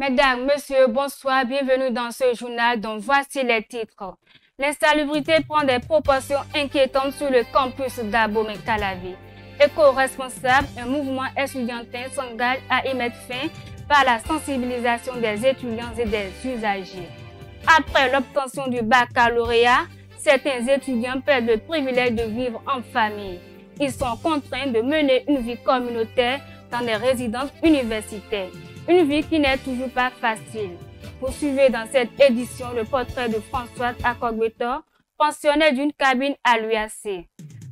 Mesdames, Messieurs, bonsoir, bienvenue dans ce journal dont voici les titres. L'insalubrité prend des proportions inquiétantes sur le campus d'Abomey-Calavi. Éco-responsable, un mouvement estudiantin s'engage à y mettre fin par la sensibilisation des étudiants et des usagers. Après l'obtention du baccalauréat, certains étudiants perdent le privilège de vivre en famille. Ils sont contraints de mener une vie communautaire dans des résidences universitaires. Une vie qui n'est toujours pas facile. Vous suivez dans cette édition le portrait de Françoise Akogbetor, pensionnaire d'une cabine à l'UAC.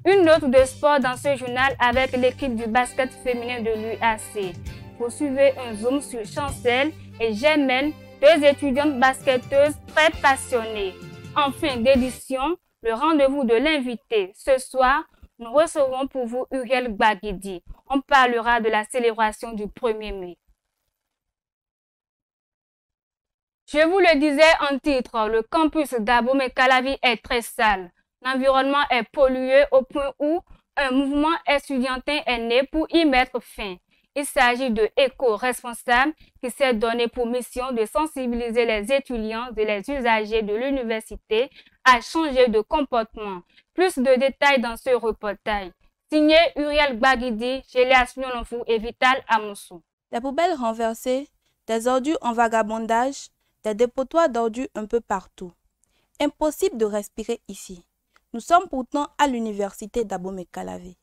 Une note de sport dans ce journal avec l'équipe du basket féminin de l'UAC. Vous suivez un zoom sur Chancel et Germaine, deux étudiantes basketteuses très passionnées. En fin d'édition, le rendez-vous de l'invité. Ce soir, nous recevrons pour vous Uriel Gbagidi. On parlera de la célébration du 1er mai. Je vous le disais en titre, le campus d'Abomey-Calavi est très sale. L'environnement est pollué au point où un mouvement estudiantin est né pour y mettre fin. Il s'agit de Éco-responsable qui s'est donné pour mission de sensibiliser les étudiants et les usagers de l'université à changer de comportement. Plus de détails dans ce reportage. Signé Uriel Gbagidi, Gélias Nyononfou et Vital Amoussou. Des poubelles renversées, des ordures en vagabondage, des dépotoirs d'ordures un peu partout. Impossible de respirer ici. Nous sommes pourtant à l'université d'Abomey-Calavi.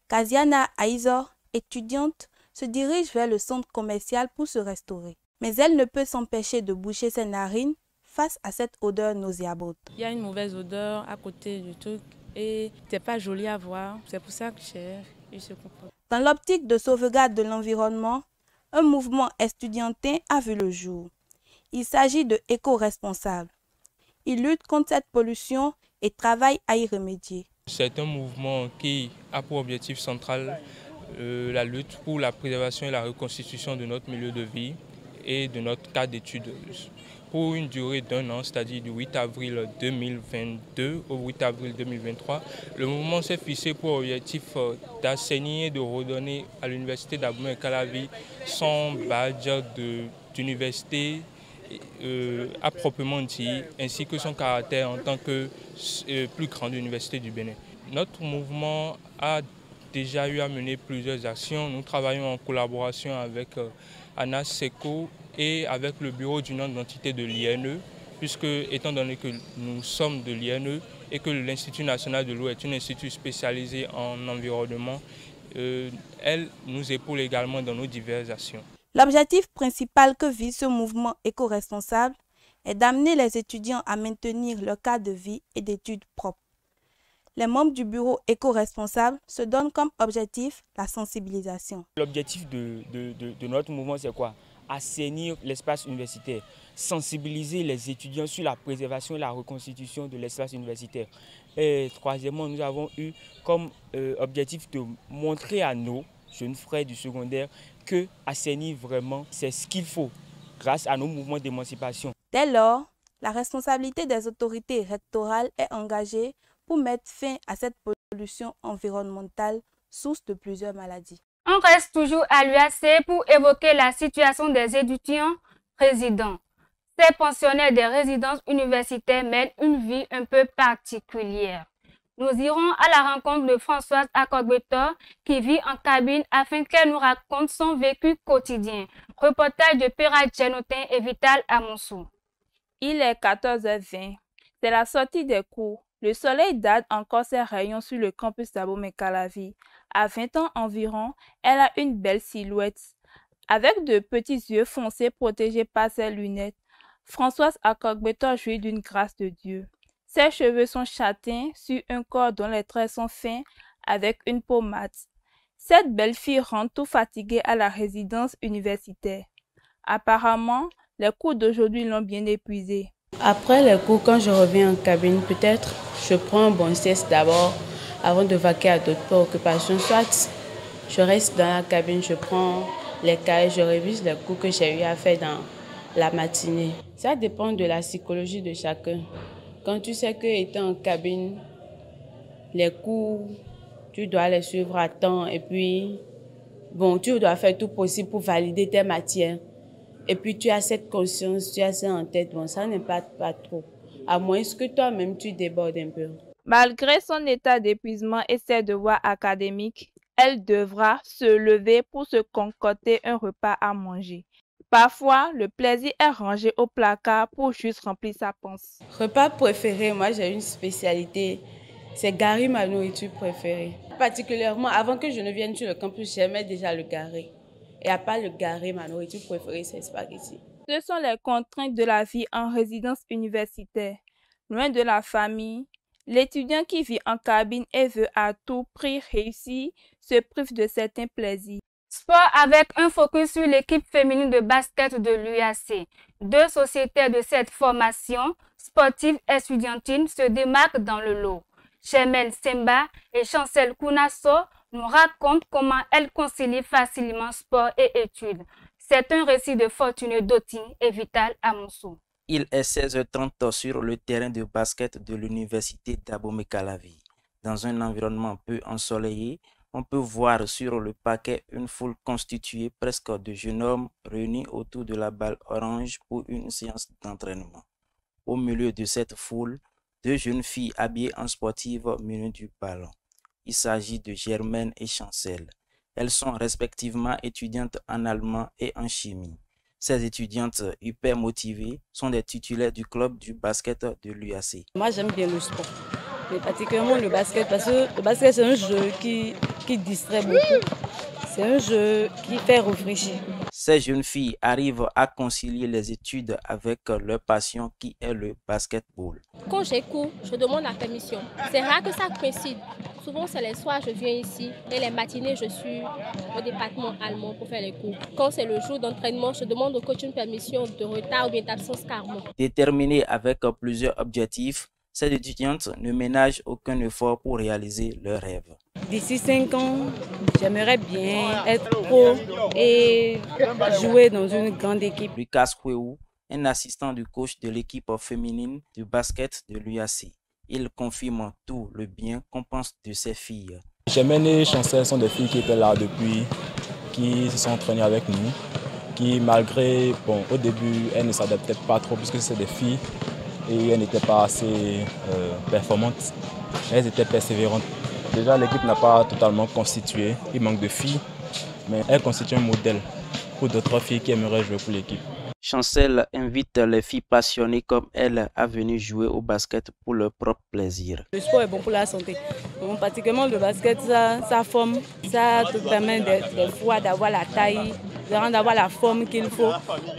Kaziana Aizor, étudiante, se dirige vers le centre commercial pour se restaurer. Mais elle ne peut s'empêcher de boucher ses narines face à cette odeur nauséabonde. Il y a une mauvaise odeur à côté du truc et c'est pas joli à voir. C'est pour ça que je se comporte. Dans l'optique de sauvegarde de l'environnement, un mouvement estudiantin a vu le jour. Il s'agit de Éco-responsable. Il lutte contre cette pollution et travaille à y remédier. C'est un mouvement qui a pour objectif central la lutte pour la préservation et la reconstitution de notre milieu de vie et de notre cadre d'études pour une durée d'1 an, c'est-à-dire du 8 avril 2022 au 8 avril 2023. Le mouvement s'est fixé pour objectif d'assainir et de redonner à l'université d'Abomey-Calavi son badge d'université à proprement dit, ainsi que son caractère en tant que plus grande université du Bénin. Notre mouvement a déjà eu à mener plusieurs actions. Nous travaillons en collaboration avec Anas Seko et avec le bureau d'union d'identité de l'INE, puisque étant donné que nous sommes de l'INE et que l'Institut national de l'eau est un institut spécialisé en environnement, elle nous épaule également dans nos diverses actions. L'objectif principal que vise ce mouvement éco-responsable est d'amener les étudiants à maintenir leur cadre de vie et d'études propres. Les membres du bureau éco-responsable se donnent comme objectif la sensibilisation. L'objectif de notre mouvement, c'est quoi? Assainir l'espace universitaire, sensibiliser les étudiants sur la préservation et la reconstitution de l'espace universitaire. Et troisièmement, nous avons eu comme objectif de montrer à nos jeunes frères du secondaire que assainir vraiment, c'est ce qu'il faut grâce à nos mouvements d'émancipation. Dès lors, la responsabilité des autorités rectorales est engagée pour mettre fin à cette pollution environnementale, source de plusieurs maladies. On reste toujours à l'UAC pour évoquer la situation des étudiants résidents. Ces pensionnaires des résidences universitaires mènent une vie un peu particulière. Nous irons à la rencontre de Françoise Akogbetor qui vit en cabine afin qu'elle nous raconte son vécu quotidien. Reportage de Péra Djenotin et Vital Amoussou. Il est 14h20. C'est la sortie des cours. Le soleil date encore ses rayons sur le campus d'Abomey-Calavi. À 20 ans environ, elle a une belle silhouette. Avec de petits yeux foncés protégés par ses lunettes, Françoise Akogbetor jouit d'une grâce de Dieu. Ses cheveux sont châtains sur un corps dont les traits sont fins avec une peau mate. Cette belle fille rentre tout fatiguée à la résidence universitaire. Apparemment, les cours d'aujourd'hui l'ont bien épuisée. Après les cours, quand je reviens en cabine, peut-être je prends un bon sieste d'abord avant de vaquer à d'autres préoccupations. Soit je reste dans la cabine, je prends les cahiers, je révise les cours que j'ai eu à faire dans la matinée. Ça dépend de la psychologie de chacun. Quand tu sais que étant en cabine, les cours, tu dois les suivre à temps et puis, bon, tu dois faire tout possible pour valider tes matières. et puis tu as cette conscience, tu as ça en tête, bon, ça n'impacte pas trop, à moins que toi-même tu débordes un peu. Malgré son état d'épuisement et ses devoirs académiques, elle devra se lever pour se concocter un repas à manger. Parfois, le plaisir est rangé au placard pour juste remplir sa panse. Repas préféré, moi j'ai une spécialité, c'est gari, ma nourriture préférée. Particulièrement, avant que je ne vienne sur le campus, j'aimais déjà le gari. Et à part le gari, ma nourriture préférée, c'est spaghetti. Ce sont les contraintes de la vie en résidence universitaire. Loin de la famille, l'étudiant qui vit en cabine et veut à tout prix réussir se prive de certains plaisirs. Sport avec un focus sur l'équipe féminine de basket de l'UAC. Deux sociétés de cette formation sportive estudiantine se démarquent dans le lot. Chemel Semba et Chancel Kounasso nous racontent comment elles concilient facilement sport et études. C'est un récit de Fortuné Doting et Vital Amoussou. Il est 16h30 sur le terrain de basket de l'université d'Abomey-Calavi. Dans un environnement peu ensoleillé, on peut voir sur le parquet une foule constituée presque de jeunes hommes réunis autour de la balle orange pour une séance d'entraînement. Au milieu de cette foule, deux jeunes filles habillées en sportive munies du ballon. Il s'agit de Germaine et Chancel. Elles sont respectivement étudiantes en allemand et en chimie. Ces étudiantes hyper motivées sont des titulaires du club du basket de l'UAC. Moi j'aime bien le sport, mais particulièrement le basket, parce que le basket c'est un jeu qui distrait beaucoup. C'est un jeu qui fait réfléchir. Ces jeunes filles arrivent à concilier les études avec leur passion qui est le basketball. Quand j'ai cours, je demande la permission. C'est rare que ça coïncide. Souvent, c'est les soirs, je viens ici et les matinées, je suis au département allemand pour faire les cours. Quand c'est le jour d'entraînement, je demande au coach une permission de retard ou bien d'absence carrément. Déterminée avec plusieurs objectifs, ces étudiantes ne ménagent aucun effort pour réaliser leurs rêves. D'ici 5 ans, j'aimerais bien être pro et jouer dans une grande équipe. Lucas Kweou, un assistant du coach de l'équipe féminine du basket de l'UAC. Il confirme tout le bien qu'on pense de ces filles. Germaine et Chancel sont des filles qui étaient là depuis, qui se sont entraînées avec nous, qui malgré, au début, elles ne s'adaptaient pas trop puisque c'est des filles et elles n'étaient pas assez performantes. Elles étaient persévérantes. Déjà, l'équipe n'a pas totalement constitué, il manque de filles, mais elle constitue un modèle pour d'autres filles qui aimeraient jouer pour l'équipe. Chancel invite les filles passionnées comme elle à venir jouer au basket pour leur propre plaisir. Le sport est bon pour la santé. Donc, particulièrement le basket, ça forme, ça te permet des fois d'avoir la taille, d'avoir la forme qu'il faut.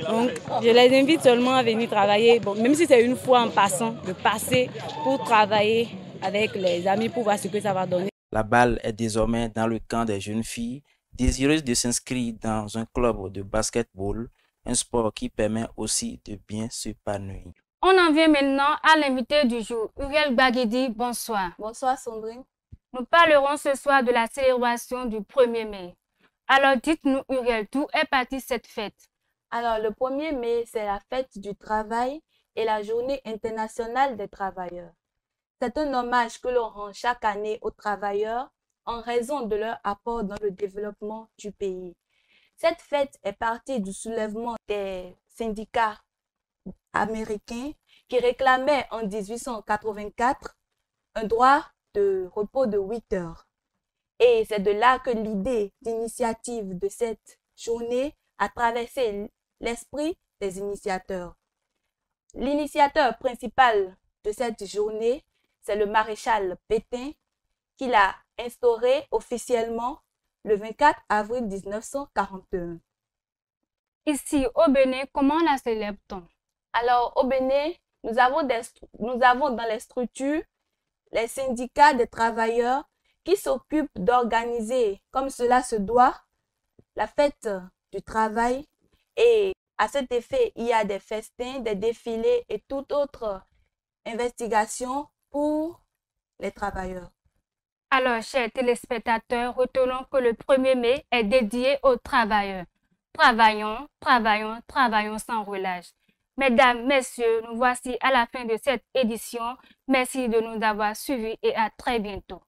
Donc je les invite seulement à venir travailler, même si c'est une fois en passant, de passer pour travailler avec les amis pour voir ce que ça va donner. La balle est désormais dans le camp des jeunes filles désireuses de s'inscrire dans un club de basketball, un sport qui permet aussi de bien s'épanouir. On en vient maintenant à l'invité du jour, Uriel Baguidi. Bonsoir. Bonsoir Sandrine. Nous parlerons ce soir de la célébration du 1er mai. Alors dites-nous Uriel, d'où est partie cette fête? Alors le 1er mai, c'est la fête du travail et la journée internationale des travailleurs. C'est un hommage que l'on rend chaque année aux travailleurs en raison de leur apport dans le développement du pays. Cette fête est partie du soulèvement des syndicats américains qui réclamaient en 1884 un droit de repos de 8 heures. Et c'est de là que l'idée d'initiative de cette journée a traversé l'esprit des initiateurs. L'initiateur principal de cette journée, c'est le maréchal Pétain, qui l'a instauré officiellement le 24 avril 1941. Ici, au Bénin, comment la célèbre-t-on? Alors, au Bénin, nous avons dans les structures les syndicats des travailleurs qui s'occupent d'organiser, comme cela se doit, la fête du travail. Et à cet effet, il y a des festins, des défilés et toute autre investigation pour les travailleurs. Alors, chers téléspectateurs, retenons que le 1er mai est dédié aux travailleurs. Travaillons, travaillons, travaillons sans relâche. Mesdames, messieurs, nous voici à la fin de cette édition. Merci de nous avoir suivis et à très bientôt.